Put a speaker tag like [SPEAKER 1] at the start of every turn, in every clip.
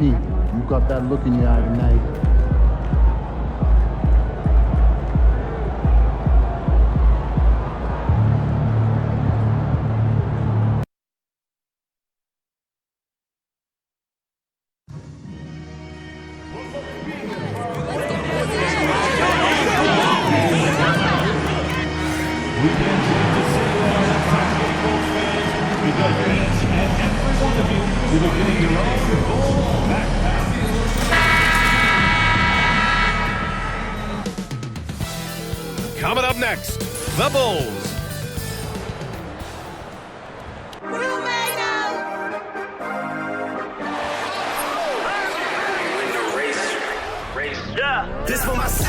[SPEAKER 1] team. You got that look in your eye tonight.
[SPEAKER 2] Coming up next, the Bulls.
[SPEAKER 3] Yeah. This for my city,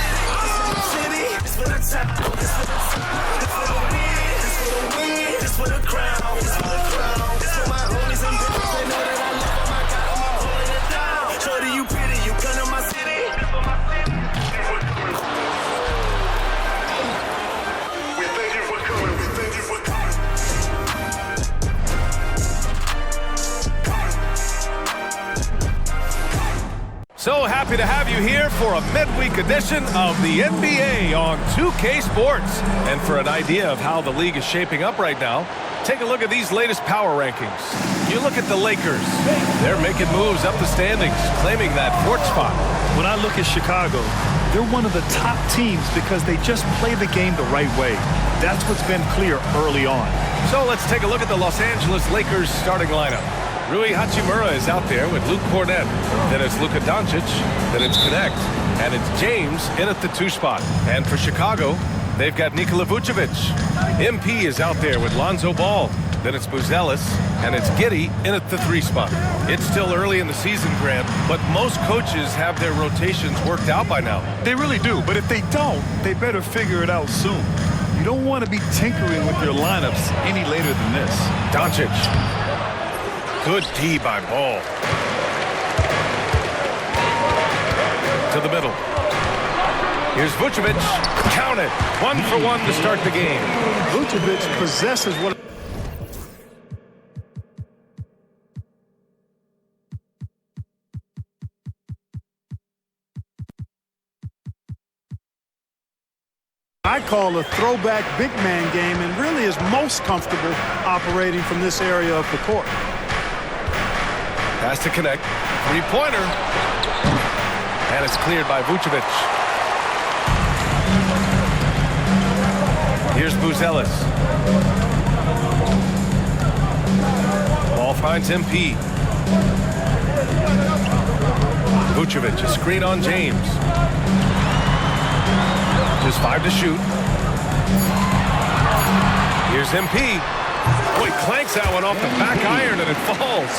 [SPEAKER 3] this for the top, this for the top, this for the win, this for the win, this for the crown, this for the crown, this for my homies and girls. They know that I love my God, I'm holding it down. Shorty, you pretty, you come to my city. This for my city. We thank you for coming. We thank you for coming.
[SPEAKER 2] So happy to have you here for a midweek edition of the NBA on 2K Sports. And for an idea of how the league is shaping up right now, take a look at these latest power rankings. You look at the Lakers. They're making moves up the standings, claiming that fourth spot.
[SPEAKER 4] When I look at Chicago, they're one of the top teams because they just play the game the right way. That's what's been clear early on.
[SPEAKER 2] So let's take a look at the Los Angeles Lakers starting lineup. Rui Hachimura is out there with Luke Cornett. Then it's Luka Doncic. Then it's Connect. And it's James in at the 2 spot. And for Chicago, they've got Nikola Vucevic. MP is out there with Lonzo Ball. Then it's Buzelis. And it's Giddey in at the 3 spot. It's still early in the season, Grant, but most coaches have their rotations worked out by now.
[SPEAKER 4] They really do, but if they don't, they better figure it out soon. You don't want to be tinkering with your lineups any later than this.
[SPEAKER 2] Doncic. Good D by Ball. To the middle. Here's Vucevic. Count it. 1 for 1 to start the game.
[SPEAKER 4] Vucevic possesses what...
[SPEAKER 5] I call a throwback big man game and really is most comfortable operating from this area of the court.
[SPEAKER 2] Has to connect. 3-pointer. And it's cleared by Vucevic. Here's Buzelis. Ball finds MP. Vucevic, a screen on James. Just 5 to shoot. Here's MP. Oh, he clanks that one off the back iron and it falls.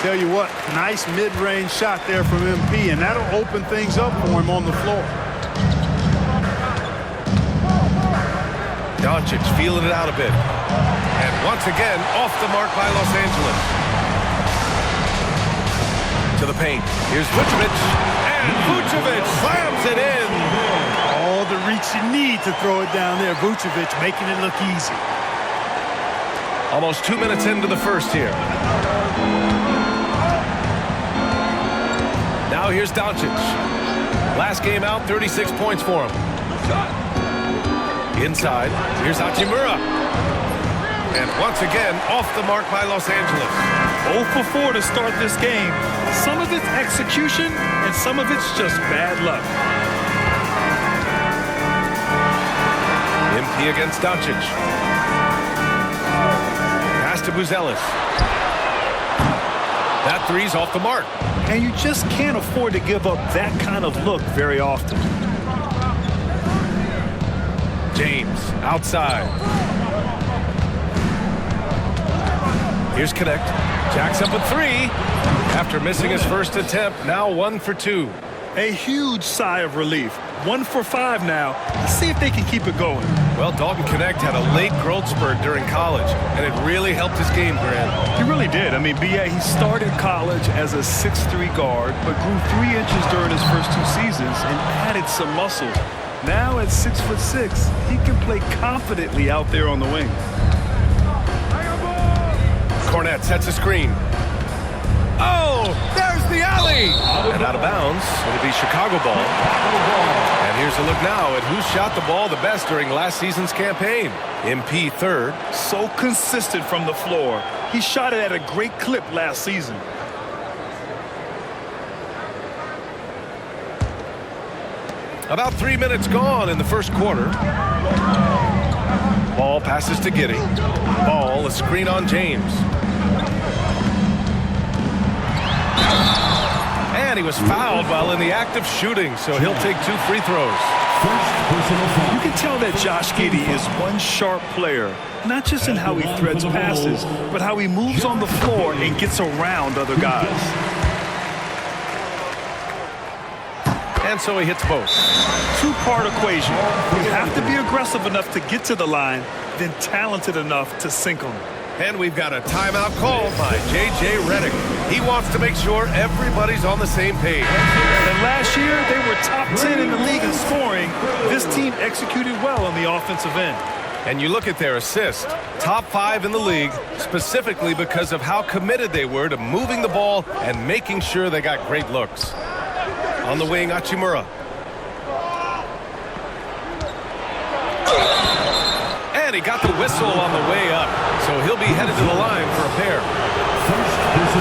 [SPEAKER 5] Tell you what, nice mid-range shot there from MP, and that'll open things up for him on the floor.
[SPEAKER 2] Doncic feeling it out a bit. And once again, off the mark by Los Angeles. To the paint. Here's Vucevic. And Vucevic slams it in.
[SPEAKER 5] All the reach you need to throw it down there. Vucevic making it look easy.
[SPEAKER 2] Almost 2 minutes into the first here. Now here's Doncic. Last game out, 36 points for him. Inside, here's Hachimura. And once again, off the mark by Los Angeles.
[SPEAKER 4] 0 for 4 to start this game. Some of it's execution, and some of it's just bad luck.
[SPEAKER 2] MP against Doncic. Pass to Buzelis. That three's off the mark.
[SPEAKER 4] And you just can't afford to give up that kind of look very often.
[SPEAKER 2] James, outside. Here's Connect. Jacks up a 3. After missing his first attempt, now 1 for 2.
[SPEAKER 4] A huge sigh of relief. 1 for 5 now. Let's see if they can keep it going.
[SPEAKER 2] Well, Dalton Connect had a late growth spurt during college, and it really helped his game, Grant.
[SPEAKER 4] He really did. I mean, B.A., he started college as a 6'3" guard, but grew 3 inches during his first 2 seasons and added some muscle. Now at 6'6", he can play confidently out there on the wing.
[SPEAKER 2] Cornett sets a screen. Oh, there's the alley. And out of bounds. It'll be Chicago ball. And here's a look now at who shot the ball the best during last season's campaign. MP third.
[SPEAKER 4] So consistent from the floor. He shot it at a great clip last season.
[SPEAKER 2] About 3 minutes gone in the first quarter. Ball passes to Giddey. Ball, a screen on James. And he was fouled while in the act of shooting, so he'll take 2 free throws.
[SPEAKER 4] You can tell that Josh Giddey is one sharp player, not just in how he threads passes, but how he moves on the floor and gets around other guys.
[SPEAKER 2] And so he hits both.
[SPEAKER 4] Two-part equation. You have to be aggressive enough to get to the line, then talented enough to sink them.
[SPEAKER 2] And we've got a timeout called by J.J. Redick. He wants to make sure everybody's on the same page.
[SPEAKER 4] And last year, they were top 10 in the league in scoring. This team executed well on the offensive end.
[SPEAKER 2] And you look at their assists, top 5 in the league, specifically because of how committed they were to moving the ball and making sure they got great looks. On the wing, Hachimura. And he got the whistle on the way up, so he'll be headed to the line for a pair.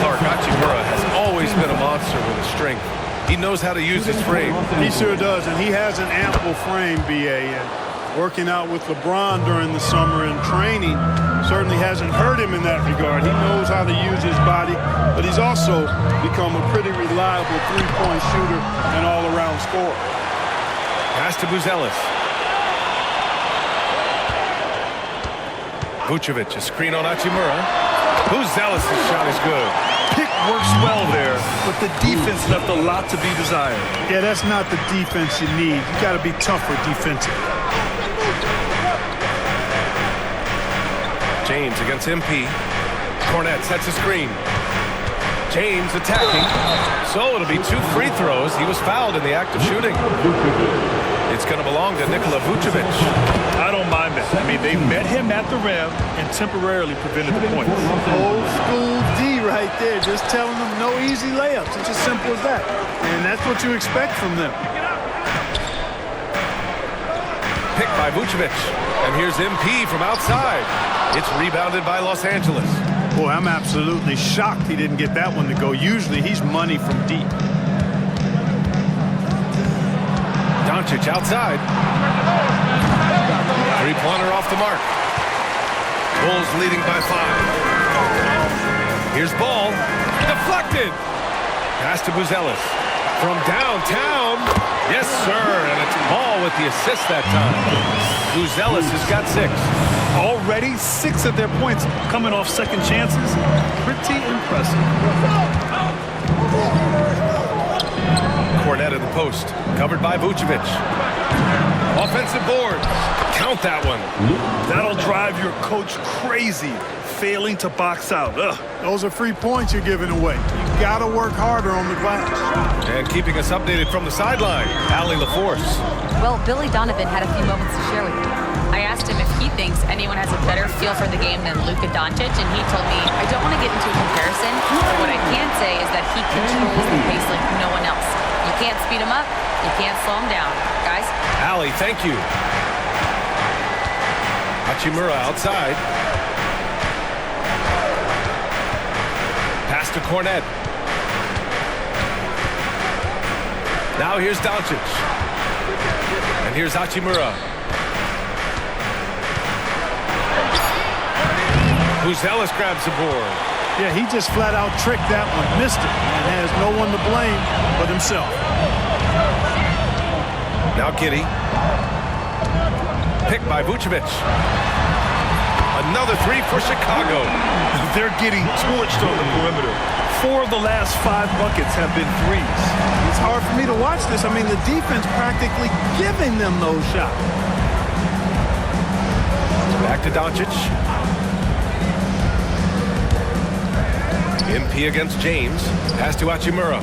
[SPEAKER 2] Clark Hachimura has always been a monster with his strength. He knows how to use his frame.
[SPEAKER 5] He sure does, and he has an ample frame, B.A. And working out with LeBron during the summer and training certainly hasn't hurt him in that regard. He knows how to use his body, but he's also become a pretty reliable three-point shooter and all-around scorer.
[SPEAKER 2] Pass to Buzelis. Vucevic, a screen on Hachimura. Buzelis' shot is good.
[SPEAKER 4] Pick works well there, but the defense left a lot to be desired.
[SPEAKER 5] Yeah, that's not the defense you need. You got to be tougher defensively.
[SPEAKER 2] James against MP. Cornette sets a screen. James attacking. So it'll be 2 free throws. He was fouled in the act of shooting. It's going to belong to Nikola Vucevic.
[SPEAKER 4] I don't mind that. I mean, they met him at the rim and temporarily prevented the points.
[SPEAKER 5] Old school D right there, just telling them no easy layups. It's as simple as that. And that's what you expect from them.
[SPEAKER 2] Picked by Vucevic. And here's MP from outside. It's rebounded by Los Angeles.
[SPEAKER 5] Boy, I'm absolutely shocked he didn't get that one to go. Usually he's money from deep.
[SPEAKER 2] Doncic outside. Three-pointer off the mark. Bulls leading by 5. Here's ball. Deflected. Pass to Buzelis. From downtown. Yes, sir. And it's Ball with the assist that time. Buzelis has got 6.
[SPEAKER 4] Already 6 of their points coming off second chances. Pretty impressive.
[SPEAKER 2] Cornette in the post. Covered by Vucevic. Offensive board. Count that one.
[SPEAKER 4] That'll drive your coach crazy, failing to box out. Ugh.
[SPEAKER 5] Those are free points you're giving away. You got to work harder on the glass.
[SPEAKER 2] And keeping us updated from the sideline, Allie LaForce.
[SPEAKER 6] Well, Billy Donovan had a few moments to share with me. I asked him if he thinks anyone has a better feel for the game than Luka Doncic, and he told me, I don't want to get into a comparison, but what I can say is that he controls the pace like no one else. You can't speed him up, you can't slow him down. Guys?
[SPEAKER 2] Allie, thank you. Hachimura outside. Pass to Cornette. Now here's Doncic. And here's Hachimura. Buzelis grabs the board.
[SPEAKER 5] Yeah, he just flat out tricked that one, missed it, and has no one to blame but himself.
[SPEAKER 2] Now Giddey. Picked by Vucevic. Another 3 for Chicago.
[SPEAKER 4] They're getting torched on the perimeter. 4 of the last 5 buckets have been threes.
[SPEAKER 5] It's hard for me to watch this. I mean, the defense practically giving them those shots.
[SPEAKER 2] Back to Doncic. MP against James. Pass to Hachimura.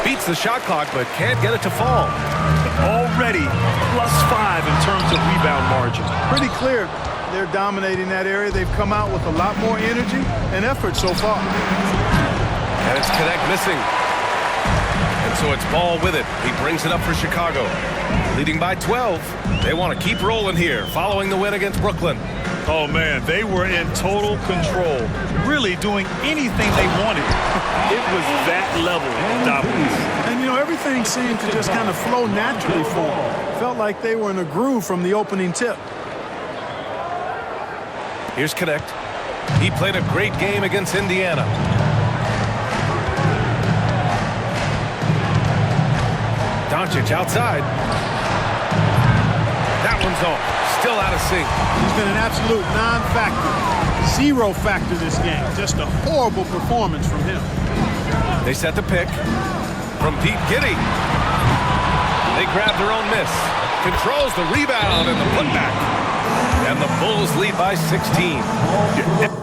[SPEAKER 2] Beats the shot clock, but can't get it to fall.
[SPEAKER 4] All already +5 in terms of rebound margin.
[SPEAKER 5] Pretty clear they're dominating that area. They've come out with a lot more energy and effort so far.
[SPEAKER 2] And it's Connect missing. And so it's Ball with it. He brings it up for Chicago. Leading by 12. They want to keep rolling here following the win against Brooklyn.
[SPEAKER 4] Oh, man, they were in total control, really doing anything they wanted. It was that level of dominance.
[SPEAKER 5] And, you know, everything seemed to just kind of flow naturally for them. Felt like they were in a groove from the opening tip.
[SPEAKER 2] Here's Connect. He played a great game against Indiana. Doncic outside. That one's off. Still out of sync.
[SPEAKER 5] He's been an absolute non-factor. Zero factor this game. Just a horrible performance from him.
[SPEAKER 2] They set the pick from Pete Giddy. They grab their own miss. Controls the rebound and the putback. And the Bulls lead by 16.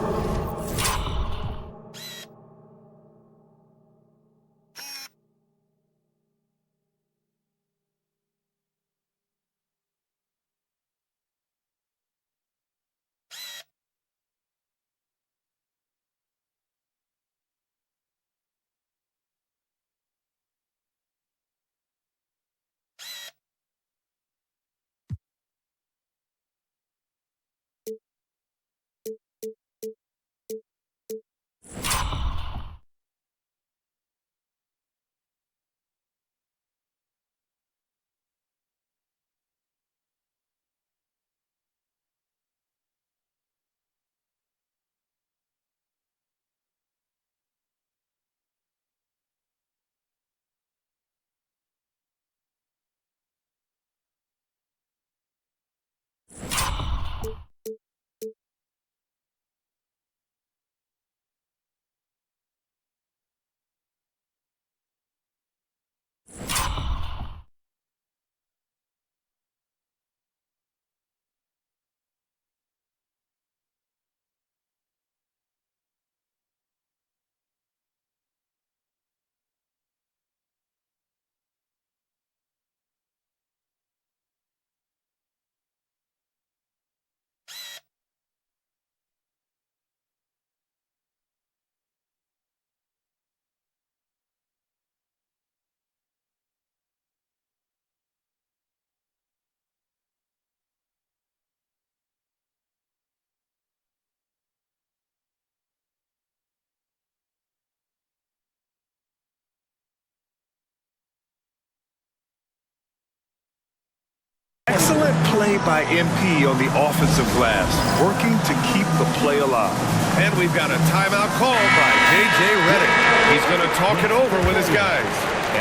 [SPEAKER 4] Excellent play by MP on the offensive glass, working to keep the play alive.
[SPEAKER 2] And we've got a timeout call by J.J. Redick. He's going to talk it over with his guys.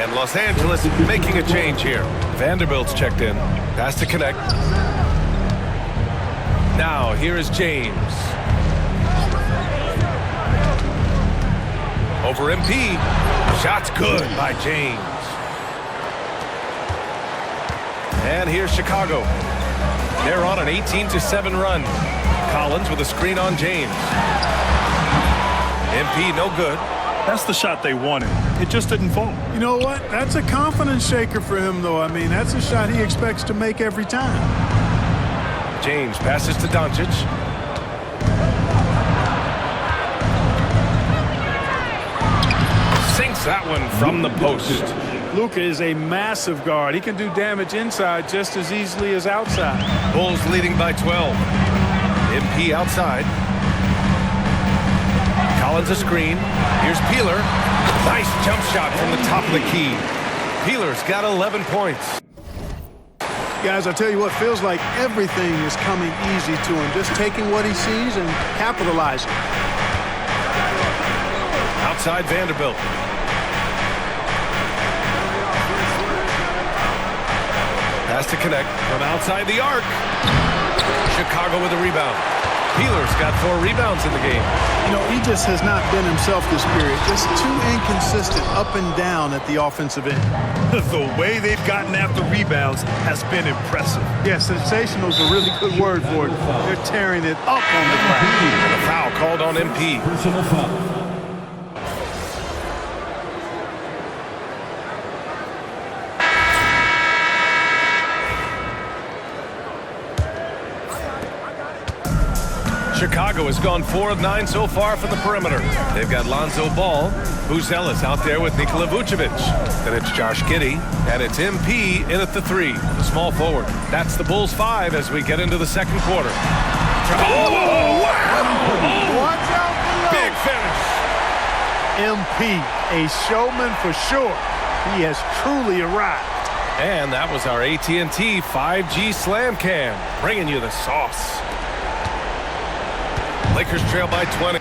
[SPEAKER 2] And Los Angeles making a change here. Vanderbilt's checked in. Pass to Connect. Now, here is James. Over MP. Shot's good by James. And here's Chicago. They're on an 18-7 run. Collins with a screen on James. MP no good.
[SPEAKER 4] That's the shot they wanted. It just didn't fall.
[SPEAKER 5] You know what? That's a confidence shaker for him, though. I mean, that's a shot he expects to make every time.
[SPEAKER 2] James passes to Doncic. Sinks that one from the post.
[SPEAKER 5] Luka is a massive guard. He can do damage inside just as easily as outside.
[SPEAKER 2] Bulls leading by 12. MP outside. Collins a screen. Here's Peeler. Nice jump shot from the top of the key. Peeler's got 11 points.
[SPEAKER 5] Guys, I tell you what, feels like everything is coming easy to him. Just taking what he sees and capitalizing.
[SPEAKER 2] Outside Vanderbilt. Pass to Connect from outside the arc. Chicago with a rebound. Peeler's got 4 rebounds in the game.
[SPEAKER 5] You know, he just has not been himself this period. Just too inconsistent up and down at the offensive end.
[SPEAKER 4] The way they've gotten after rebounds has been impressive.
[SPEAKER 5] Yeah, sensational is a really good word for it. They're tearing it up on the glass.
[SPEAKER 2] And a foul called on MP.
[SPEAKER 1] Personal foul.
[SPEAKER 2] Chicago has gone 4 of 9 so far from the perimeter. They've got Lonzo Ball, Buzelis out there with Nikola Vucevic. Then it's Josh Giddey, and it's MP in at the 3, the small forward. That's the Bulls 5 as we get into the second quarter. Oh, wow!
[SPEAKER 5] Watch out below.
[SPEAKER 2] Big finish.
[SPEAKER 5] MP, a showman for sure. He has truly arrived.
[SPEAKER 2] And that was our AT&T 5G Slam Cam, bringing you the sauce. Lakers trail by 20.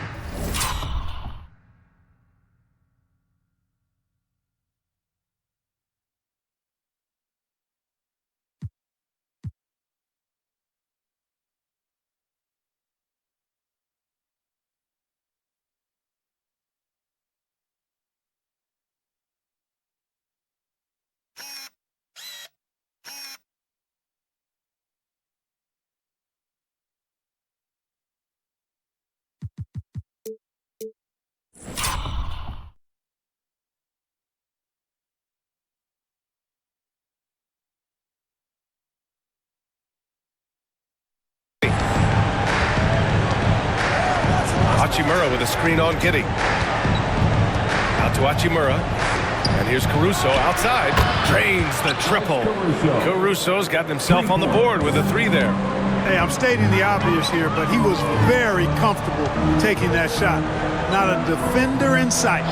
[SPEAKER 2] Hachimura with a screen on Giddey. Out to Hachimura. And here's Caruso outside. Drains the triple. Caruso's got himself on the board with a 3 there.
[SPEAKER 5] Hey, I'm stating the obvious here, but he was very comfortable taking that shot. Not a defender in sight.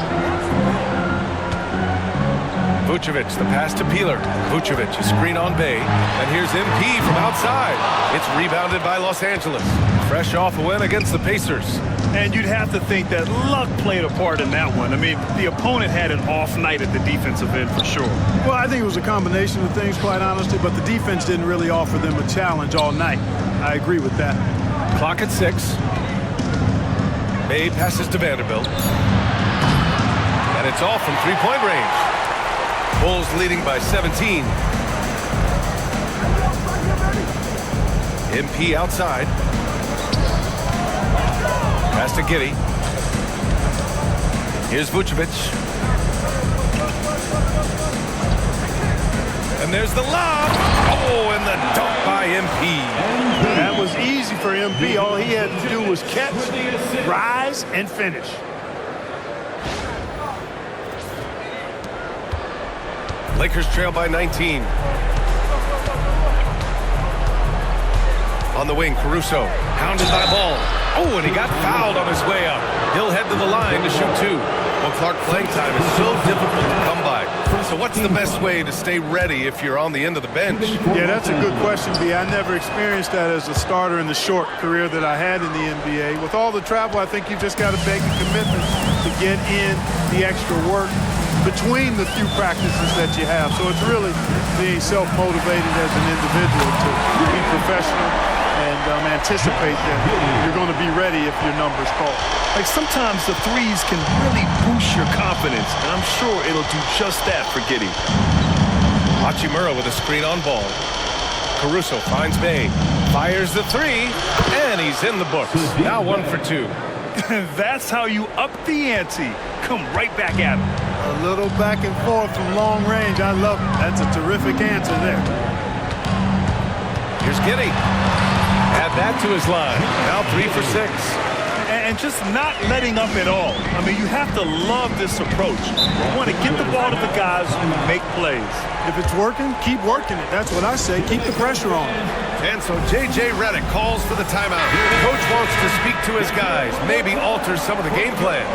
[SPEAKER 2] Vucevic, the pass to Peeler. Vucevic, a screen on Bay. And here's MP from outside. It's rebounded by Los Angeles. Fresh off a win against the Pacers.
[SPEAKER 4] And you'd have to think that luck played a part in that one. I mean, the opponent had an off night at the defensive end for sure.
[SPEAKER 5] Well, I think it was a combination of things, quite honestly, but the defense didn't really offer them a challenge all night. I agree with that.
[SPEAKER 2] Clock at 6. Bay passes to Vanderbilt. And it's all from three-point range. Bulls leading by 17. MP outside. Pass to Giddey. Here's Vucevic. And there's the lob. Oh, and the dunk by MP.
[SPEAKER 5] That was easy for MP. All he had to do was catch, rise, and finish.
[SPEAKER 2] Lakers trail by 19. On the wing, Caruso, hounded by Ball. Oh, and he got fouled on his way up. He'll head to the line to shoot 2. Well, Clark, playing time is so difficult to come by. So what's the best way to stay ready if you're on the end of the bench?
[SPEAKER 5] Yeah, that's a good question, B. I never experienced that as a starter in the short career that I had in the NBA. With all the travel, I think you just got to make a commitment to get in the extra work between the few practices that you have. So it's really being self-motivated as an individual to be professional and anticipate that you're going to be ready if your number's called.
[SPEAKER 4] Like sometimes the threes can really boost your confidence, and I'm sure it'll do just that for Giddey.
[SPEAKER 2] Hachimura with a screen on Ball. Caruso finds Bay, fires the 3, and he's in the books. Now 1 for 2.
[SPEAKER 4] That's how you up the ante. Come right back at him.
[SPEAKER 5] A little back and forth from long range. I love it. That's a terrific answer there.
[SPEAKER 2] Here's Giddey. Add that to his line. Now 3 for 6.
[SPEAKER 4] And just not letting up at all. I mean, you have to love this approach. You want to get the ball to the guys who make plays.
[SPEAKER 5] If it's working, keep working it. That's what I say. Keep the pressure on.
[SPEAKER 2] And so J.J. Redick calls for the timeout. Coach wants to speak to his guys, maybe alter some of the game plan.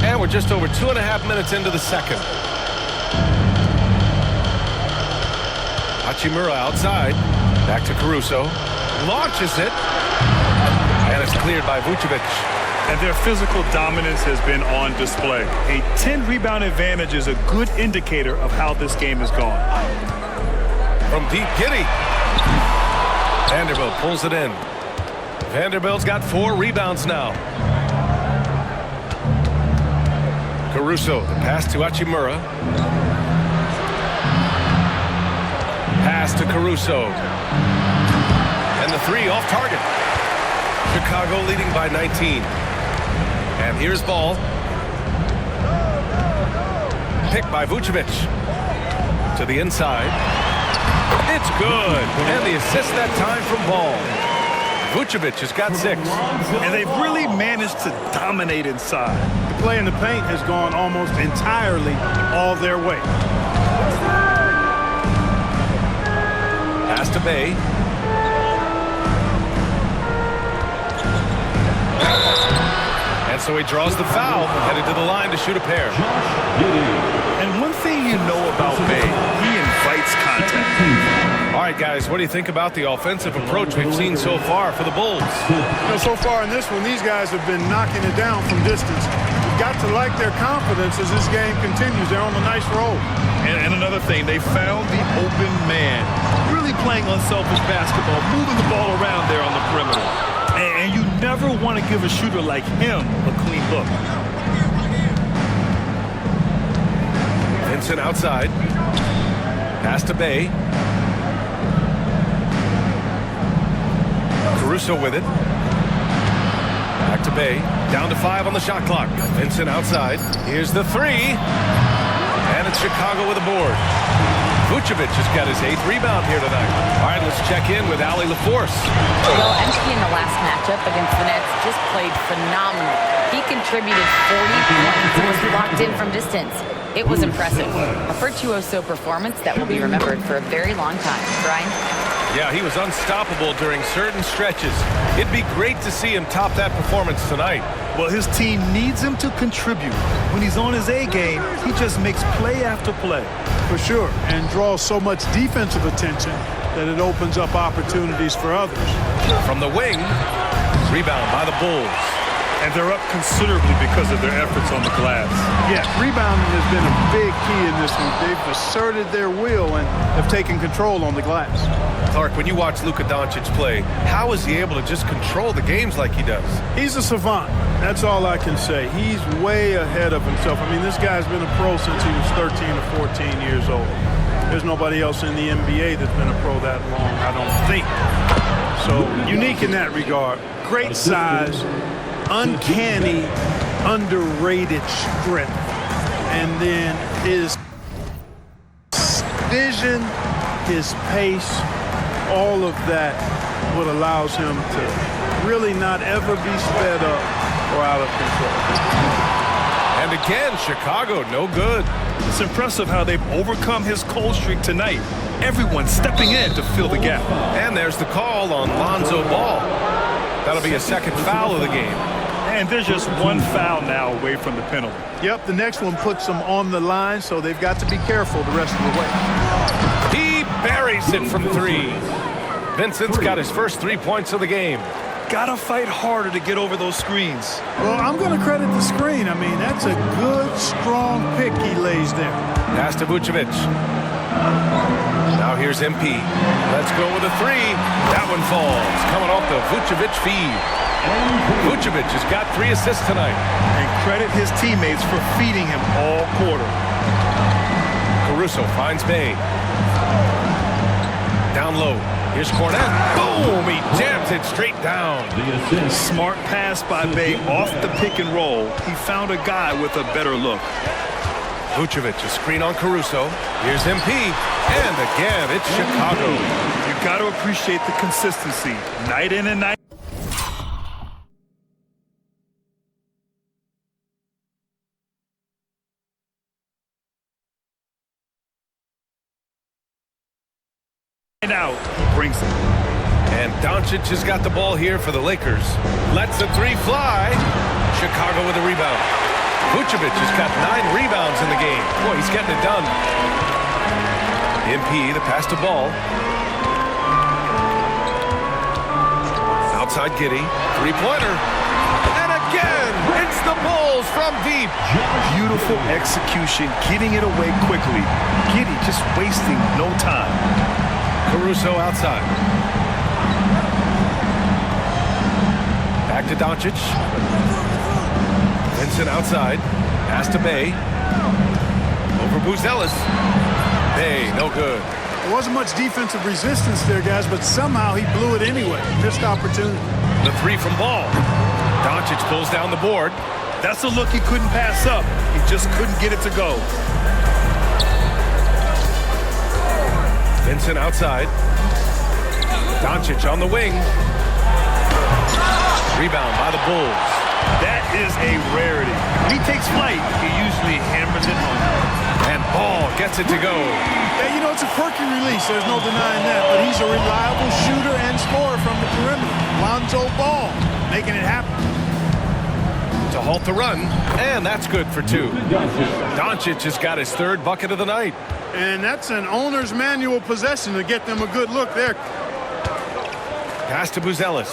[SPEAKER 2] And we're just over 2.5 minutes into the second. Hachimura outside. Back to Caruso. Launches it. And it's cleared by Vucevic.
[SPEAKER 4] And their physical dominance has been on display. A 10-rebound advantage is a good indicator of how this game has gone.
[SPEAKER 2] From deep, Giddey. Vanderbilt pulls it in. Vanderbilt's got 4 rebounds now. Caruso, the pass to Hachimura. Pass to Caruso. And the 3 off target. Chicago leading by 19. And here's Ball. Picked by Vucevic. To the inside. It's good. And the assist that time from Ball. Vucevic has got 6.
[SPEAKER 4] And they've really managed to dominate inside.
[SPEAKER 5] The play in the paint has gone almost entirely all their way.
[SPEAKER 2] Pass to Bay. And so he draws the foul, headed to the line to shoot a pair.
[SPEAKER 4] And one thing you know about Bay, he invites contact.
[SPEAKER 2] All right, guys, what do you think about the offensive approach we've seen so far for the Bulls?
[SPEAKER 5] So far in this one, these guys have been knocking it down from distance. You've got to like their confidence as this game continues. They're on a nice roll.
[SPEAKER 4] And another thing, they found the open man. Really playing unselfish basketball, moving the ball around there on the perimeter. And you never want to give a shooter like him a clean look.
[SPEAKER 2] Vincent outside. Pass to Bay. Caruso with it. Back to Bay. Down to 5 on the shot clock. Vincent outside. Here's the 3. And it's Chicago with a board. Vucevic has got his 8th rebound here tonight. All right, let's check in with Allie LaForce.
[SPEAKER 6] Well, MP in the last matchup against the Nets just played phenomenal. He contributed 40 points and was locked in from distance. It was impressive. A virtuoso performance that will be remembered for a very long time. Brian?
[SPEAKER 2] Yeah, he was unstoppable during certain stretches. It'd be great to see him top that performance tonight.
[SPEAKER 4] Well, his team needs him to contribute. When he's on his A game, he just makes play after play.
[SPEAKER 5] For sure, and draws so much defensive attention that it opens up opportunities for others.
[SPEAKER 2] From the wing, rebound by the Bulls.
[SPEAKER 4] And they're up considerably because of their efforts on the glass.
[SPEAKER 5] Yeah, rebounding has been a big key in this one. They've asserted their will and have taken control on the glass.
[SPEAKER 2] Clark, when you watch Luka Doncic play, how is he able to just control the games like he does?
[SPEAKER 5] He's a savant. That's all I can say. He's way ahead of himself. I mean, this guy's been a pro since he was 13 or 14 years old. There's nobody else in the NBA that's been a pro that long, I don't think. So, unique in that regard. Great size, uncanny, underrated strength. And then his vision, his pace, all of that what allows him to really not ever be sped up or out of control.
[SPEAKER 2] And again, Chicago, no good.
[SPEAKER 4] It's impressive how they've overcome his cold streak tonight. Everyone stepping in to fill the gap.
[SPEAKER 2] And there's the call on Lonzo Ball. That'll be a second foul of the game.
[SPEAKER 4] And there's just one foul now away from the penalty.
[SPEAKER 5] Yep, the next one puts them on the line, so they've got to be careful the rest of the way.
[SPEAKER 2] He buries it from 3. Vincent's got his first 3 points of the game.
[SPEAKER 4] Gotta fight harder to get over those screens.
[SPEAKER 5] Well, I'm going to credit the screen. I mean, that's a good, strong pick he lays there.
[SPEAKER 2] Pass to Vucevic. Now here's MP. Let's go with a 3. That one falls. Coming off the Vucevic feed. Vucevic has got 3 assists tonight.
[SPEAKER 4] And credit his teammates for feeding him all quarter.
[SPEAKER 2] Caruso finds Bay. Down low. Here's Cornet. Boom! He jams it straight down.
[SPEAKER 4] Smart pass by Bay off the pick and roll. He found a guy with a better look.
[SPEAKER 2] Vucevic, a screen on Caruso. Here's MP. And again, it's Chicago.
[SPEAKER 4] You've got to appreciate the consistency. Night in and night out. Brings it.
[SPEAKER 2] And Doncic has got the ball here for the Lakers. Lets the 3 fly. Chicago with a rebound. Vucevic has got 9 rebounds in the game. Boy, he's getting it done. MP, the pass to Ball. Outside Giddey. 3-pointer. And again, it's the Bulls from deep.
[SPEAKER 4] Beautiful execution, getting it away quickly. Giddey just wasting no time.
[SPEAKER 2] Caruso outside. Back to Doncic. Vincent outside. Pass to Bay. Over Buzelis. Bay, no good.
[SPEAKER 5] There wasn't much defensive resistance there, guys, but somehow he blew it anyway. Missed opportunity.
[SPEAKER 2] The 3 from Ball. Doncic pulls down the board.
[SPEAKER 4] That's a look he couldn't pass up. He just couldn't get it to go.
[SPEAKER 2] Vincent outside. Doncic on the wing. Rebound by the Bulls.
[SPEAKER 4] That is a rarity. When he takes flight, he usually hammers it home.
[SPEAKER 2] And Ball gets it to go.
[SPEAKER 5] Yeah, you know, it's a quirky release. There's no denying that. But he's a reliable shooter and scorer from the perimeter. Lonzo Ball making it happen.
[SPEAKER 2] To halt the run, and that's good for 2. Doncic has got his 3rd bucket of the night.
[SPEAKER 5] And that's an owner's manual possession to get them a good look there.
[SPEAKER 2] Pass to Buzelis.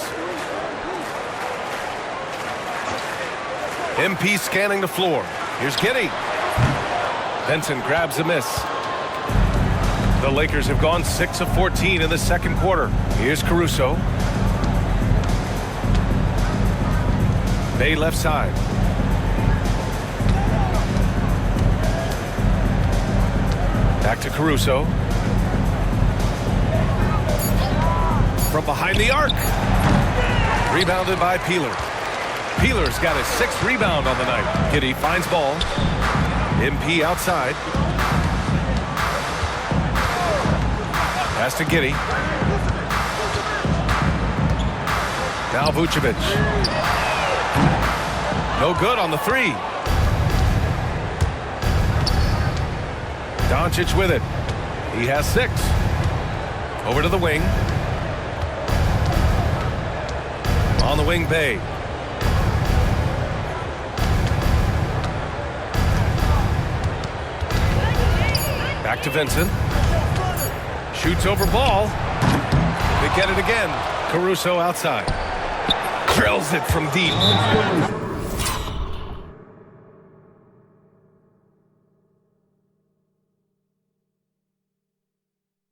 [SPEAKER 2] MP scanning the floor. Here's Giddey. Vincent grabs a miss. The Lakers have gone 6 of 14 in the second quarter. Here's Caruso. Bay left side. Back to Caruso. From behind the arc. Rebounded by Peeler. Peeler's got his 6th rebound on the night. Giddey finds Ball. MP outside. Pass to Giddey. Now Vucevic. No good on the 3. Doncic with it. He has 6. Over to the wing. On the wing, Bay. Back to Vincent. Shoots over Ball. They get it again. Caruso outside. Drills it from deep.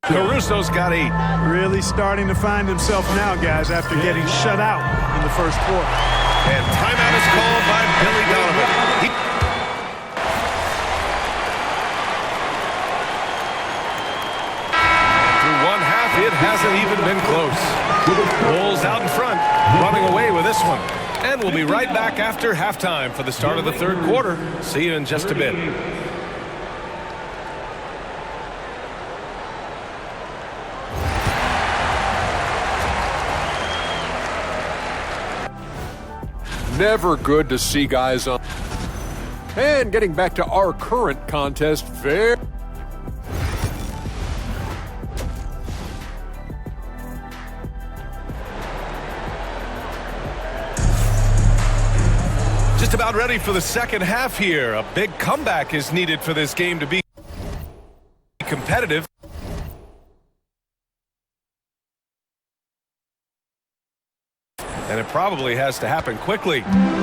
[SPEAKER 2] Caruso's got 8.
[SPEAKER 5] Really starting to find himself now, guys, after getting shut out in the first quarter.
[SPEAKER 2] And timeout is called by Billy Donovan. Through one half, it hasn't even been close. Bulls out in front, running away with this one. And we'll be right back after halftime for the start of the third quarter. See you in just a bit.
[SPEAKER 7] Never good to see guys on. And getting back to our current contest, very.
[SPEAKER 2] Just about ready for the second half here. A big comeback is needed for this game to be competitive. And it probably has to happen quickly.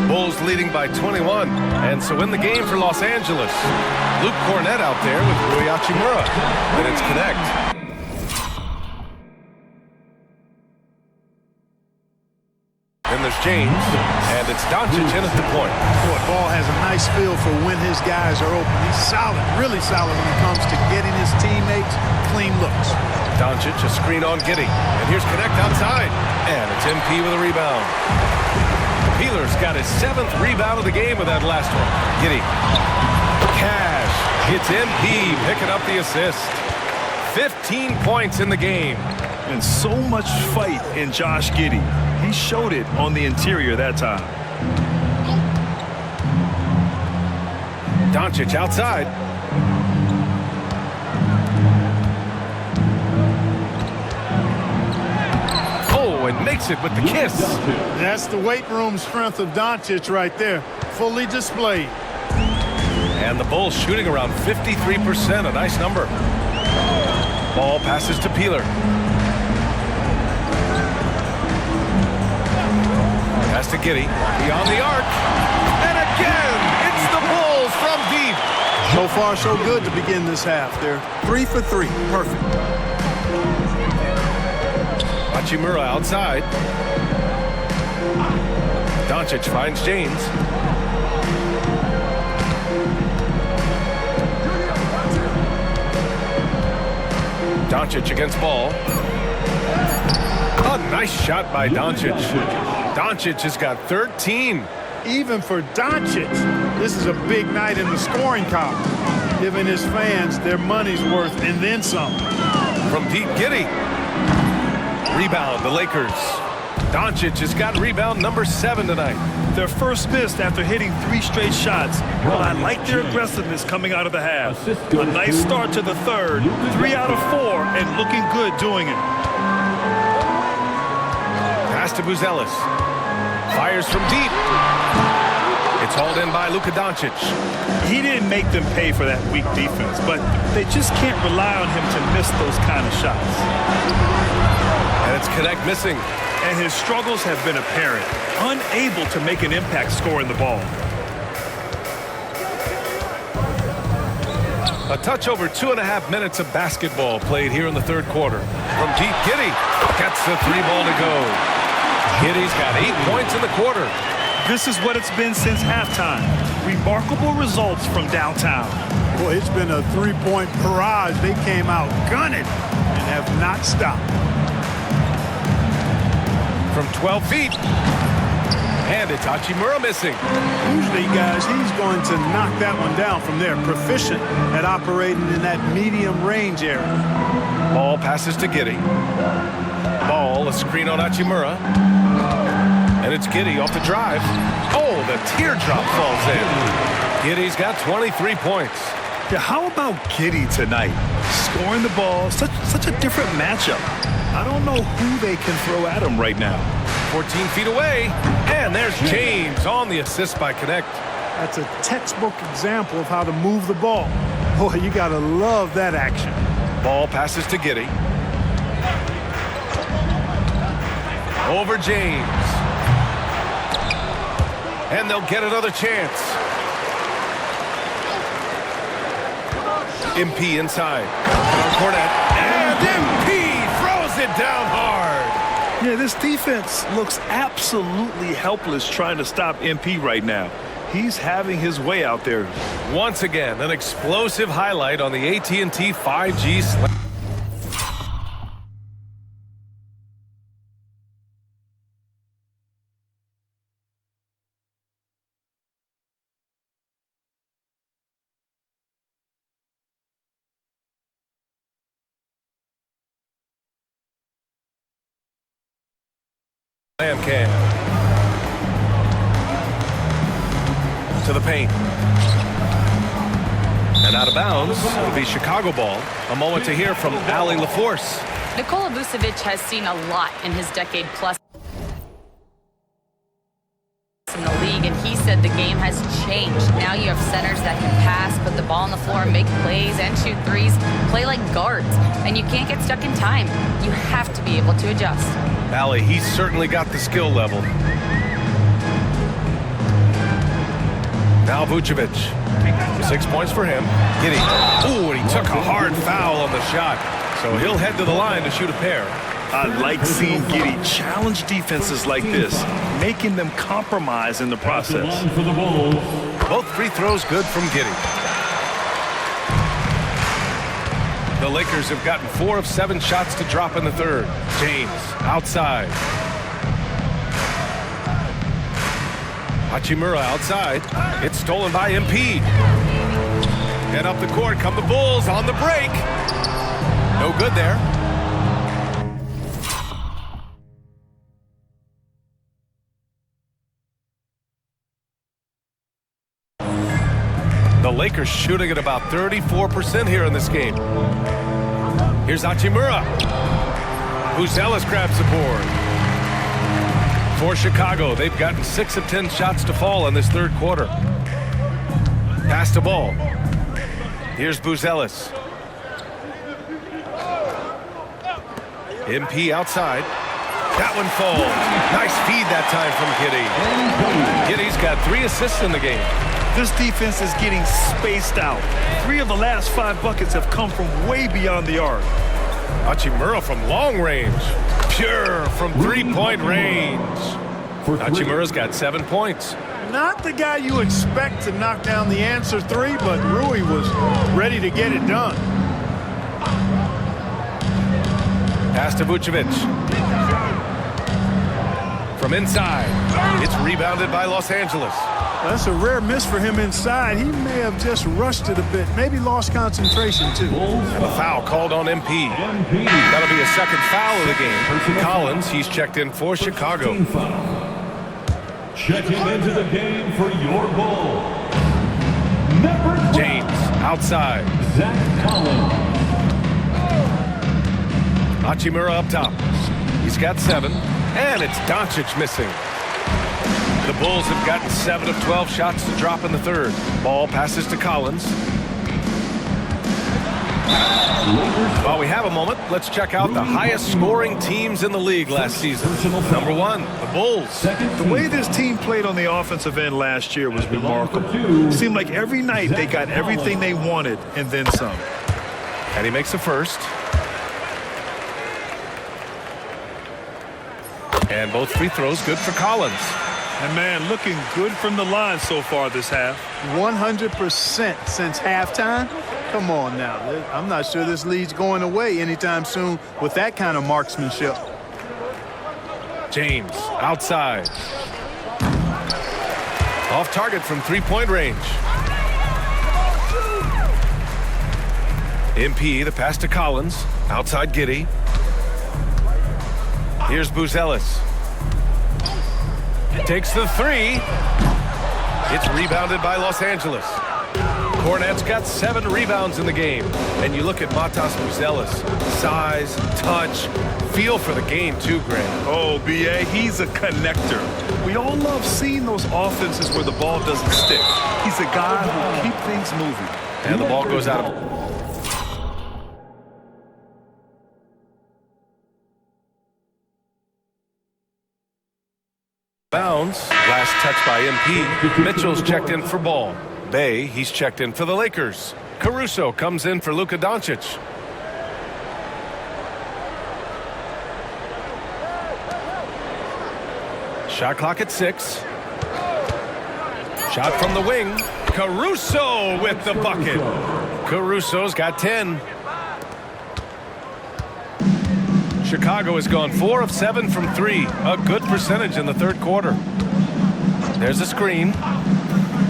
[SPEAKER 2] Bulls leading by 21. And so in the game for Los Angeles, Luke Cornett out there with Rui Hachimura. And it's Connect. Then there's James. And it's Doncic in at the point.
[SPEAKER 5] Boy, Ball has a nice feel for when his guys are open. He's solid, really solid when it comes to getting his teammates clean looks.
[SPEAKER 2] Doncic, a screen on Giddey. And here's Connect outside. And it's MP with a rebound. Peeler's got his 7th rebound of the game with that last one. Giddey. Cash. It's MP picking up the assist. 15 points in the game.
[SPEAKER 4] And so much fight in Josh Giddey. He showed it on the interior that time.
[SPEAKER 2] Doncic outside. Oh, and makes it with the kiss.
[SPEAKER 5] That's the weight room strength of Doncic right there. Fully displayed.
[SPEAKER 2] And the Bulls shooting around 53%. A nice number. Ball passes to Peeler. Pass to Giddey. Beyond the arc. And again, it's the Bulls from deep.
[SPEAKER 5] So far, so good to begin this half. They're 3 for 3. Perfect.
[SPEAKER 2] Hachimura outside. Doncic finds James. Doncic against Ball. A nice shot by Doncic. Doncic has got 13.
[SPEAKER 5] Even for Doncic, this is a big night in the scoring column, giving his fans their money's worth and then some.
[SPEAKER 2] From deep, Giddey. Rebound, the Lakers. Doncic has got rebound number 7 tonight.
[SPEAKER 4] Their first miss after hitting 3 straight shots. Well, I like their aggressiveness coming out of the half. A nice start to the third. 3 out of 4 and looking good doing it.
[SPEAKER 2] Pass to Buzelis. Fires from deep. It's hauled in by Luka Doncic.
[SPEAKER 4] He didn't make them pay for that weak defense, but they just can't rely on him to miss those kind of shots.
[SPEAKER 2] And it's Connect missing.
[SPEAKER 4] And his struggles have been apparent. Unable to make an impact scoring the ball.
[SPEAKER 2] A touch over 2.5 minutes of basketball played here in the third quarter. From deep, Giddey gets the 3 ball to go. Giddey's got 8 points in the quarter.
[SPEAKER 4] This is what it's been since halftime. Remarkable results from downtown.
[SPEAKER 5] Boy, it's been a 3-point barrage. They came out gunning and have not stopped.
[SPEAKER 2] From 12 feet. And it's Hachimura missing.
[SPEAKER 5] Usually, guys, he's going to knock that one down from there. Proficient at operating in that medium range area.
[SPEAKER 2] Ball passes to Giddey. Ball, a screen on Hachimura. And it's Giddey off the drive. Oh, the teardrop falls in. Giddey's got 23 points.
[SPEAKER 4] Yeah, how about Giddey tonight? Scoring the ball, such a different matchup. I don't know who they can throw at him right now.
[SPEAKER 2] 14 feet away, and there's James on the assist by Connect.
[SPEAKER 5] That's a textbook example of how to move the ball. Boy, you got to love that action.
[SPEAKER 2] Ball passes to Giddey. Over James. And they'll get another chance. MP inside. Cornette. And MP throws it down hard.
[SPEAKER 4] Yeah, this defense looks absolutely helpless trying to stop MP right now. He's having his way out there.
[SPEAKER 2] Once again, an explosive highlight on the AT&T 5G Slam. Cam to the paint and out of bounds. It'll be Chicago ball. A moment to hear from Allie LaForce.
[SPEAKER 6] Nikola Vucevic has seen a lot in his decade plus in the league, and he said the game has changed. Now you have centers that can pass, put the ball on the floor, make plays, and shoot threes, play like guards, and you can't get stuck in time. You have to be able to adjust.
[SPEAKER 2] Allie, he's certainly got the skill level. Now Vucevic. 6 points for him. Giddey. Ooh, and he took a hard foul on the shot. So he'll head to the line to shoot a pair.
[SPEAKER 4] I like seeing Giddey challenge defenses like this, making them compromise in the process.
[SPEAKER 2] Both free throws good from Giddey. The Lakers have gotten 4 of 7 shots to drop in the third. James outside. Hachimura outside. It's stolen by MP. And up the court come the Bulls on the break. No good there. The Lakers shooting at about 34% here in this game. Here's Hachimura. Buzelis grabs the board. For Chicago, they've gotten 6 of 10 shots to fall in this third quarter. Pass the ball. Here's Buzelis. MP outside. That one falls. Nice feed that time from Giddey. Giddey's got 3 assists in the game.
[SPEAKER 4] This defense is getting spaced out. 3 of the last 5 buckets have come from way beyond the arc.
[SPEAKER 2] Hachimura from long range. Pure from 3-point range. Hachimura's got 7 points.
[SPEAKER 5] Not the guy you expect to knock down the answer 3, but Rui was ready to get it done.
[SPEAKER 2] Pass to Vucevic. From inside. It's rebounded by Los Angeles.
[SPEAKER 5] That's a rare miss for him inside. He may have just rushed it a bit, maybe lost concentration too.
[SPEAKER 2] And a foul called on MP. That'll be a second foul of the game. Collins, he's checked in for Chicago.
[SPEAKER 8] Checking into the game for your goal,
[SPEAKER 2] James, outside.
[SPEAKER 8] Zach Collins.
[SPEAKER 2] Hachimura up top. He's got 7. And it's Doncic missing. The Bulls have gotten 7 of 12 shots to drop in the third. Ball passes to Collins. While we have a moment, let's check out the highest scoring teams in the league last season. Number 1, the Bulls.
[SPEAKER 4] The way this team played on the offensive end last year was remarkable. It seemed like every night they got everything they wanted and then some.
[SPEAKER 2] And he makes the first. And both free throws good for Collins.
[SPEAKER 4] And man, looking good from the line so far this half.
[SPEAKER 5] 100% since halftime. Come on now. I'm not sure this lead's going away anytime soon with that kind of marksmanship.
[SPEAKER 2] James, outside. Off target from three-point range. MP, the pass to Collins. Outside Giddey. Here's Buzelis. Takes the 3. It's rebounded by Los Angeles. Cornette's got 7 rebounds in the game. And you look at Matas Buzelis. Size, touch, feel for the game too, Grant.
[SPEAKER 4] Oh, B.A., he's a connector. We all love seeing those offenses where the ball doesn't stick. He's a guy who keeps things moving.
[SPEAKER 2] And the ball goes out of... bounds. Last touch by MP. Mitchell's checked in for ball. Bay, he's checked in for the Lakers. Caruso comes in for Luka Doncic. Shot clock at 6. Shot from the wing. Caruso with the bucket. Caruso's got 10. Chicago has gone 4 of 7 from 3. A good percentage in the third quarter. There's a screen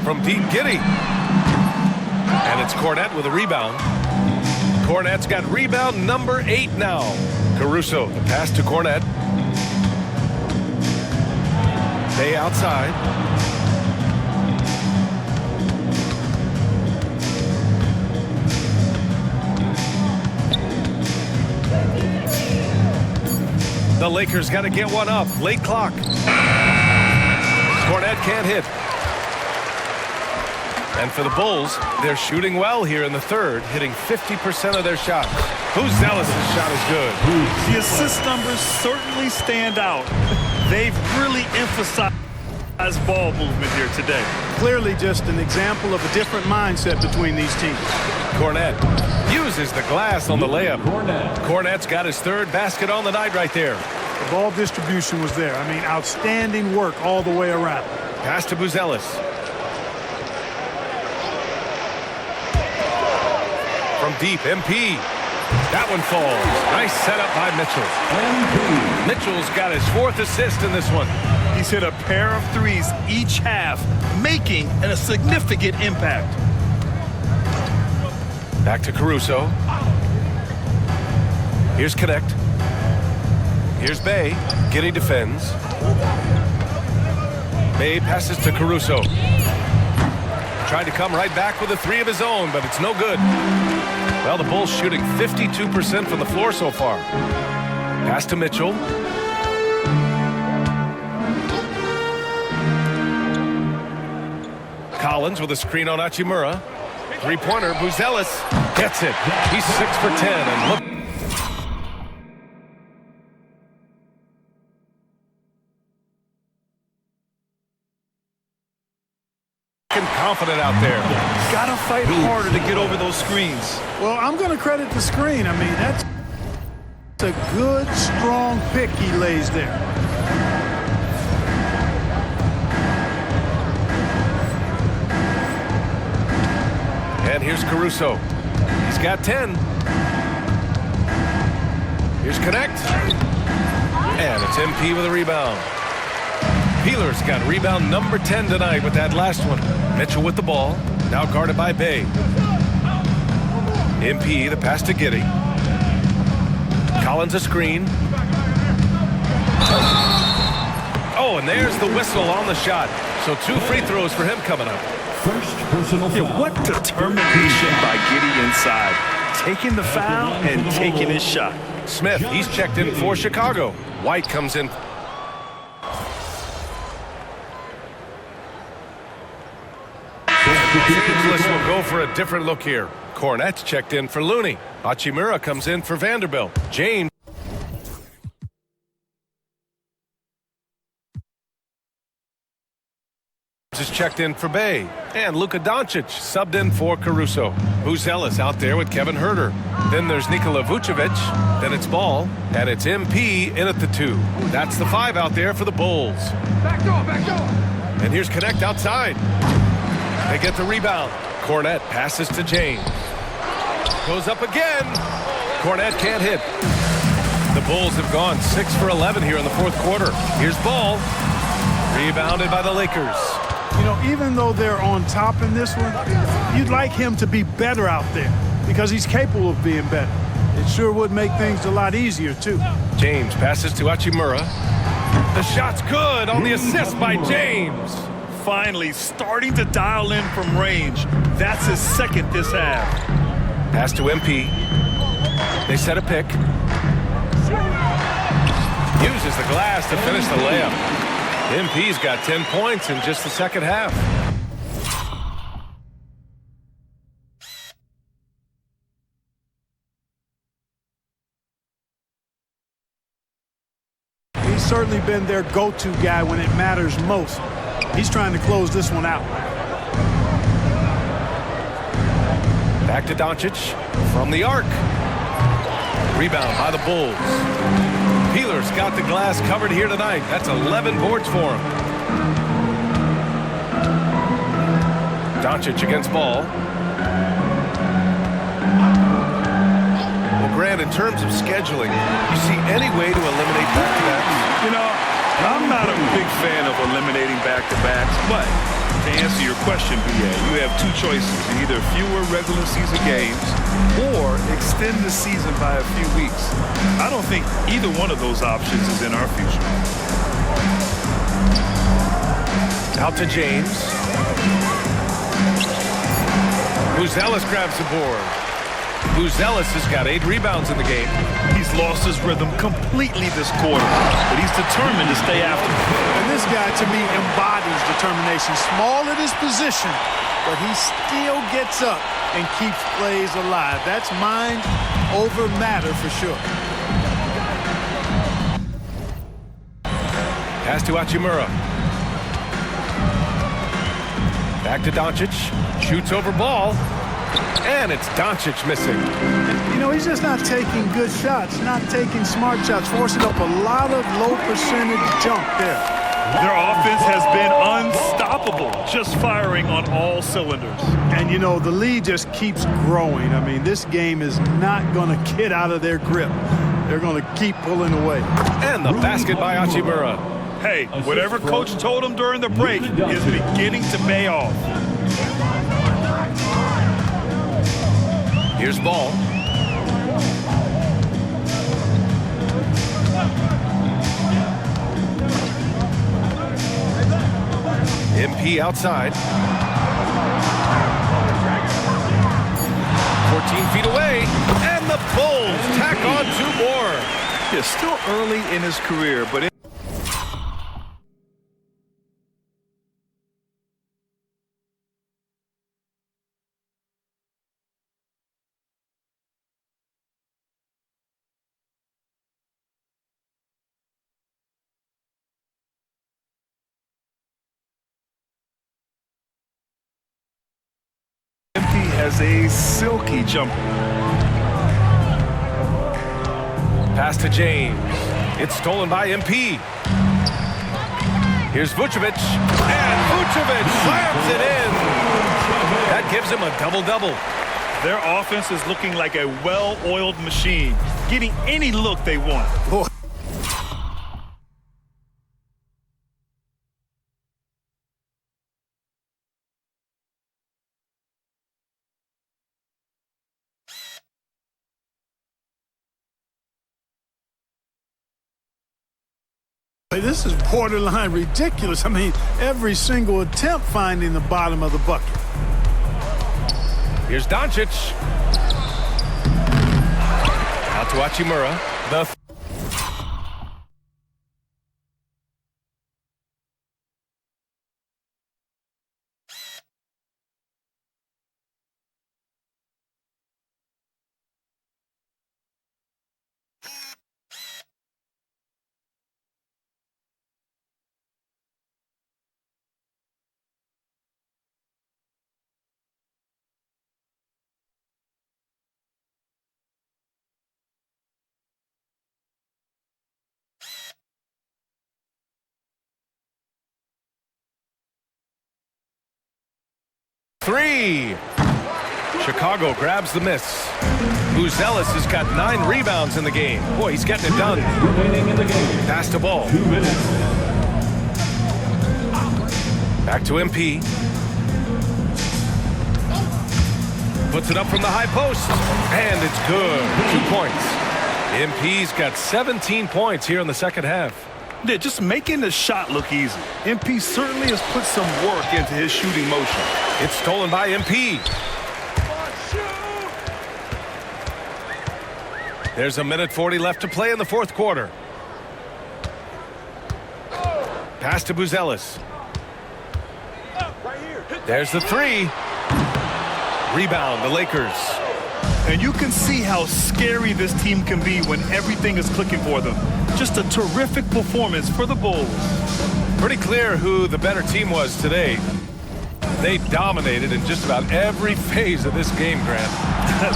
[SPEAKER 2] from deep Giddey. And it's Cornette with a rebound. Cornette's got rebound number 8 now. Caruso, the pass to Cornette. Bay outside. The Lakers got to get one up. Late clock. Cornette can't hit. And for the Bulls, they're shooting well here in the third, hitting 50% of their shots. Buzelis' shot is good.
[SPEAKER 4] The assist numbers certainly stand out. They've really emphasized ball movement here today.
[SPEAKER 5] Clearly just an example of a different mindset between these teams.
[SPEAKER 2] Cornette uses the glass on the layup. Cornette's got his third basket on the night right there.
[SPEAKER 5] The ball distribution was there. I mean, outstanding work all the way around.
[SPEAKER 2] Pass to Buzelis. From deep, MP. That one falls. Nice setup by Mitchell. Mitchell's got his 4th assist in this one.
[SPEAKER 4] He's hit a pair of threes each half, making a significant impact.
[SPEAKER 2] Back to Caruso. Here's Connect. Here's Bay. Giddey defends. Bay passes to Caruso. Tried to come right back with a 3 of his own, but it's no good. Well, the Bulls shooting 52% from the floor so far. Pass to Mitchell. Collins with a screen on Hachimura. Three-pointer, Buzelis gets it. He's 6 for 10, and look. Confident out there.
[SPEAKER 4] Gotta fight harder to get over those screens.
[SPEAKER 5] Well, I'm going to credit the screen. I mean, that's a good, strong pick he lays there.
[SPEAKER 2] And here's Caruso. He's got 10. Here's Connect. And it's MP with a rebound. Peeler's got rebound number 10 tonight with that last one. Mitchell with the ball, now guarded by Bay. MP, the pass to Giddey. Collins a screen. Oh, and there's the whistle on the shot. So 2 free throws for him coming up.
[SPEAKER 8] First personal foul.
[SPEAKER 4] Yeah, what determination by Giddey inside. Taking the foul and taking his shot.
[SPEAKER 2] Smith, he's checked in for Chicago. White comes in. Los Angeles will go for a different look here. Cornette's checked in for Looney. Hachimura comes in for Vanderbilt. James is checked in for Bay. And Luka Doncic subbed in for Caruso. Buzelis out there with Kevin Huerter. Then there's Nikola Vucevic. Then it's Ball. And it's MP in at the 2. That's the 5 out there for the Bulls.
[SPEAKER 3] Back door.
[SPEAKER 2] And here's Connect outside. They get the rebound. Cornette passes to James. Goes up again. Cornette can't hit. The Bulls have gone 6 for 11 here in the 4th quarter. Here's Ball. Rebounded by the Lakers.
[SPEAKER 5] You know, even though they're on top in this one, you'd like him to be better out there because he's capable of being better. It sure would make things a lot easier, too.
[SPEAKER 2] James passes to Hachimura. The shot's good on the assist by James.
[SPEAKER 4] Finally starting to dial in from range. That's his 2nd this half.
[SPEAKER 2] Pass to MP. They set a pick. Uses the glass to finish the layup. MP's got 10 points in just the 2nd half.
[SPEAKER 5] He's certainly been their go-to guy when it matters most. He's trying to close this one out.
[SPEAKER 2] Back to Doncic from the arc. Rebound by the Bulls. Peeler's got the glass covered here tonight. That's 11 boards for him. Doncic against Ball. Well, Grant, in terms of scheduling, you see any way to eliminate back-to-backs?
[SPEAKER 4] You know, I'm not a big fan of eliminating back-to-backs, but to answer your question, BA, you have 2 choices. Either fewer regular season games or extend the season by a few weeks. I don't think either one of those options is in our future.
[SPEAKER 2] Out to James. Buzelis grabs the board. Buzelis has got 8 rebounds in the game.
[SPEAKER 4] He's lost his rhythm completely this quarter, but he's determined to stay after it.
[SPEAKER 5] And this guy, to me, embodies determination. Small at his position, but he still gets up and keeps plays alive. That's mind over matter for sure.
[SPEAKER 2] Pass to Hachimura. Back to Doncic. Shoots over Ball. And it's Doncic missing.
[SPEAKER 5] You know, he's just not taking good shots, not taking smart shots, forcing up a lot of low percentage jump there.
[SPEAKER 4] Their offense has been unstoppable, just firing on all cylinders.
[SPEAKER 5] And, you know, the lead just keeps growing. I mean, this game is not going to get out of their grip. They're going to keep pulling away.
[SPEAKER 2] And the basket by Hachimura.
[SPEAKER 4] Hey, whatever coach told him during the break is beginning to pay off.
[SPEAKER 2] Here's Ball. MP outside. 14 feet away. And the Bulls tack on 2 more.
[SPEAKER 4] Yeah, still early in his career, but has a silky jumper.
[SPEAKER 2] Pass to James. It's stolen by MP. Here's Vucevic. And Vucevic slams it in. That gives him a double-double.
[SPEAKER 4] Their offense is looking like a well-oiled machine, getting any look they want.
[SPEAKER 5] This is borderline ridiculous. I mean, every single attempt finding the bottom of the bucket.
[SPEAKER 2] Here's Doncic. Out to Hachimura. The 3. Chicago grabs the miss. Buzelis has got 9 rebounds in the game. Boy, he's getting it done.
[SPEAKER 8] Remaining in the game.
[SPEAKER 2] Pass the ball.
[SPEAKER 8] 2 minutes.
[SPEAKER 2] Back to MP. Puts it up from the high post. And it's good. 2 points. MP's got 17 points here in the second half.
[SPEAKER 4] Yeah, just making the shot look easy. MP certainly has put some work into his shooting motion.
[SPEAKER 2] It's stolen by MP. There's a minute 40 left to play in the fourth quarter. Pass to Buzelis. There's the 3. Rebound, the Lakers.
[SPEAKER 4] And you can see how scary this team can be when everything is clicking for them. Just a terrific performance for the Bulls.
[SPEAKER 2] Pretty clear who the better team was today. They dominated in just about every phase of this game, Grant.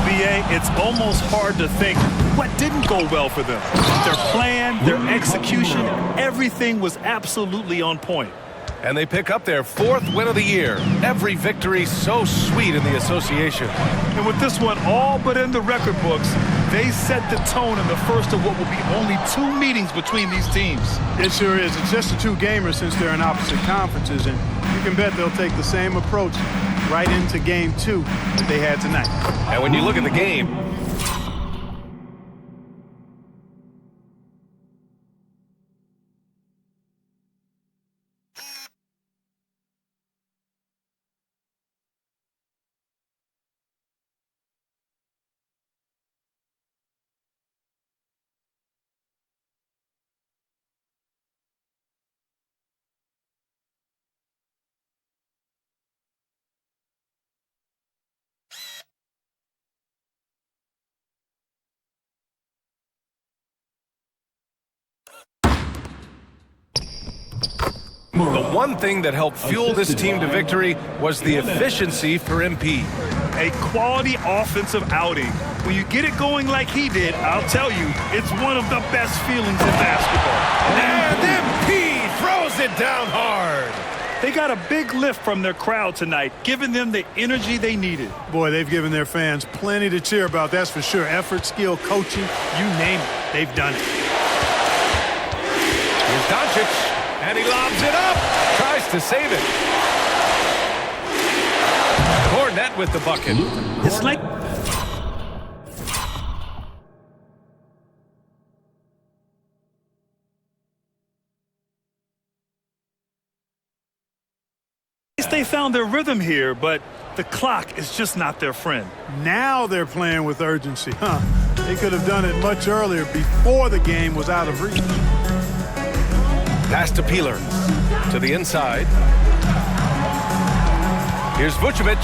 [SPEAKER 4] BA, it's almost hard to think what didn't go well for them. Their plan, their execution, everything was absolutely on point.
[SPEAKER 2] And they pick up their 4th win of the year. Every victory so sweet in the association.
[SPEAKER 4] And with this one all but in the record books, they set the tone in the first of what will be only 2 meetings between these teams.
[SPEAKER 5] It sure is. It's just a 2-gamer since they're in opposite conferences, and you can bet they'll take the same approach right into game 2 that they had tonight.
[SPEAKER 2] And when you look at the game, the one thing that helped fuel this team to victory was the efficiency for MP.
[SPEAKER 4] A quality offensive outing. When you get it going like he did, I'll tell you, it's one of the best feelings in basketball.
[SPEAKER 2] And MP throws it down hard.
[SPEAKER 4] They got a big lift from their crowd tonight, giving them the energy they needed.
[SPEAKER 5] Boy, they've given their fans plenty to cheer about, that's for sure. Effort, skill, coaching, you name it, they've done it.
[SPEAKER 2] Here's Doncic. And he lobs it up. Tries to save it. Cornette with the bucket.
[SPEAKER 4] It's like they found their rhythm here, but the clock is just not their friend.
[SPEAKER 5] Now they're playing with urgency, huh? They could have done it much earlier before the game was out of reach.
[SPEAKER 2] Pass to Peeler. To the inside. Here's Vucevic.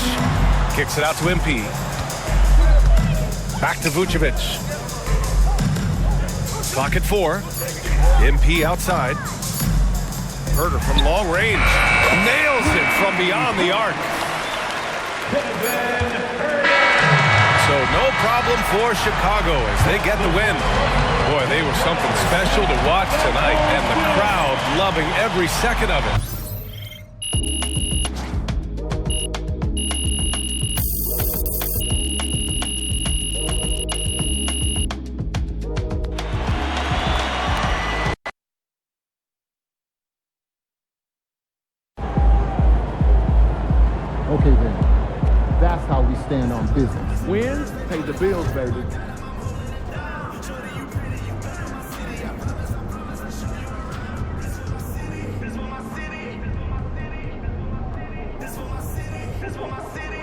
[SPEAKER 2] Kicks it out to MP. Back to Vucevic. Clock at 4. MP outside. Herter from long range. Nails it from beyond the arc. So no problem for Chicago as they get the win. Boy, they were something special to watch tonight, and the crowd loving every second of it.
[SPEAKER 1] Okay then, that's how we stand on business.
[SPEAKER 9] Wins pay the bills, baby.
[SPEAKER 3] This for my city.